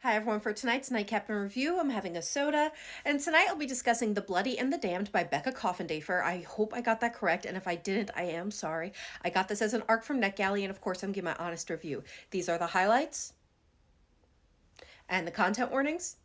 Hi everyone, for tonight's Nightcap in review, I'm having a soda, and tonight I'll be discussing The Bloody and the Damned by Becca Coffindaffer. I hope I got that correct, and if I didn't, I am sorry. I got this as an ARC from NetGalley, and of course I'm giving my honest review. These are the highlights, and the content warnings,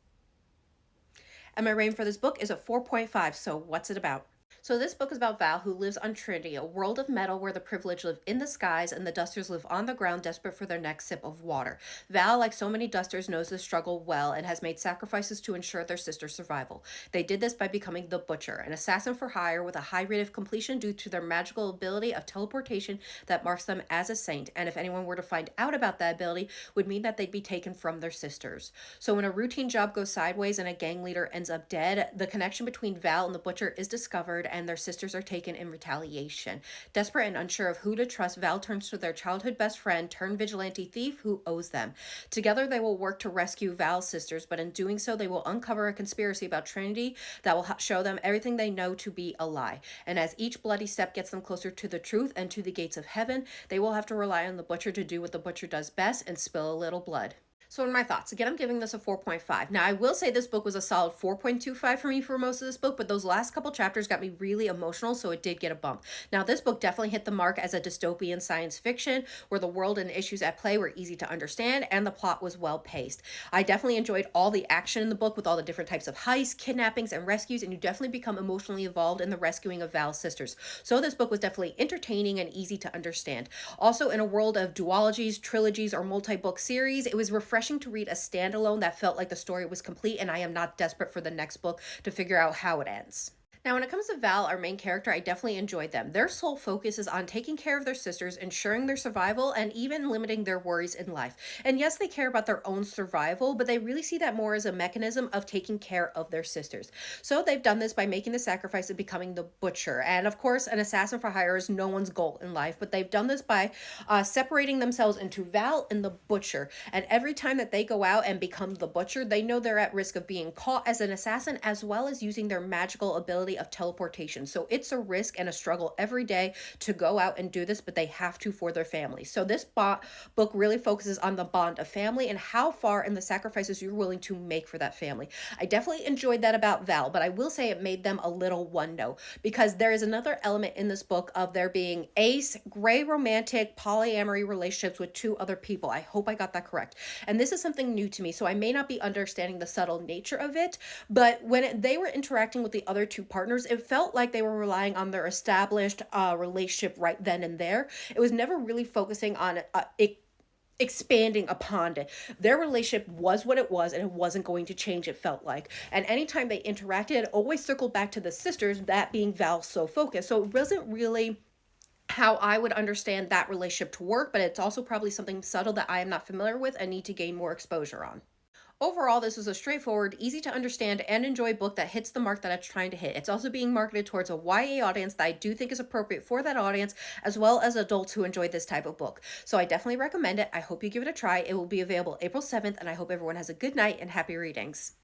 and my rating for this book is a 4.5, so what's it about? So this book is about Val, who lives on Trinity, a world of metal where the privileged live in the skies and the dusters live on the ground, desperate for their next sip of water. Val, like so many dusters, knows this struggle well and has made sacrifices to ensure their sister's survival. They did this by becoming the Butcher, an assassin for hire with a high rate of completion due to their magical ability of teleportation that marks them as a saint, and if anyone were to find out about that ability, would mean that they'd be taken from their sisters. So when a routine job goes sideways and a gang leader ends up dead, the connection between Val and the Butcher is discovered, and their sisters are taken in retaliation. Desperate and unsure of who to trust, Val turns to their childhood best friend turned vigilante thief who owes them. Together they will work to rescue Val's sisters, but in doing so they will uncover a conspiracy about Trinity that will show them everything they know to be a lie. And as each bloody step gets them closer to the truth and to the gates of heaven, they will have to rely on the Butcher to do what the Butcher does best and spill a little blood. So in my thoughts, again, I'm giving this a 4.5. Now, I will say this book was a solid 4.25 for me for most of this book, but those last couple chapters got me really emotional, so it did get a bump. Now, this book definitely hit the mark as a dystopian science fiction, where the world and issues at play were easy to understand, and the plot was well paced. I definitely enjoyed all the action in the book with all the different types of heists, kidnappings, and rescues, and you definitely become emotionally involved in the rescuing of Val's sisters. So this book was definitely entertaining and easy to understand. Also, in a world of duologies, trilogies, or multi-book series, it was refreshing to read a standalone that felt like the story was complete, and I am not desperate for the next book to figure out how it ends. Now, when it comes to Val, our main character, I definitely enjoyed them. Their sole focus is on taking care of their sisters, ensuring their survival, and even limiting their worries in life. And yes, they care about their own survival, but they really see that more as a mechanism of taking care of their sisters. So they've done this by making the sacrifice of becoming the Butcher. And of course, an assassin for hire is no one's goal in life, but they've done this by separating themselves into Val and the Butcher. And every time that they go out and become the Butcher, they know they're at risk of being caught as an assassin, as well as using their magical ability of teleportation. So it's a risk and a struggle every day to go out and do this, but they have to for their family. So this book really focuses on the bond of family and how far and the sacrifices you're willing to make for that family. I definitely enjoyed that about Val, but I will say it made them a little one note, because there is another element in this book of there being ace, gray romantic, polyamory relationships with two other people. I hope I got that correct. And this is something new to me, so I may not be understanding the subtle nature of it, but when they were interacting with the other two partners, it felt like they were relying on their established relationship right then and there. It was never really focusing on expanding upon it. Their relationship was what it was, and it wasn't going to change, it felt like. And anytime they interacted, it always circled back to the sisters, that being Val's sole focus. So it wasn't really how I would understand that relationship to work, but it's also probably something subtle that I am not familiar with and need to gain more exposure on. Overall, this was a straightforward, easy to understand and enjoy book that hits the mark that it's trying to hit. It's also being marketed towards a YA audience that I do think is appropriate for that audience, as well as adults who enjoy this type of book. So I definitely recommend it. I hope you give it a try. It will be available April 7th, and I hope everyone has a good night and happy readings.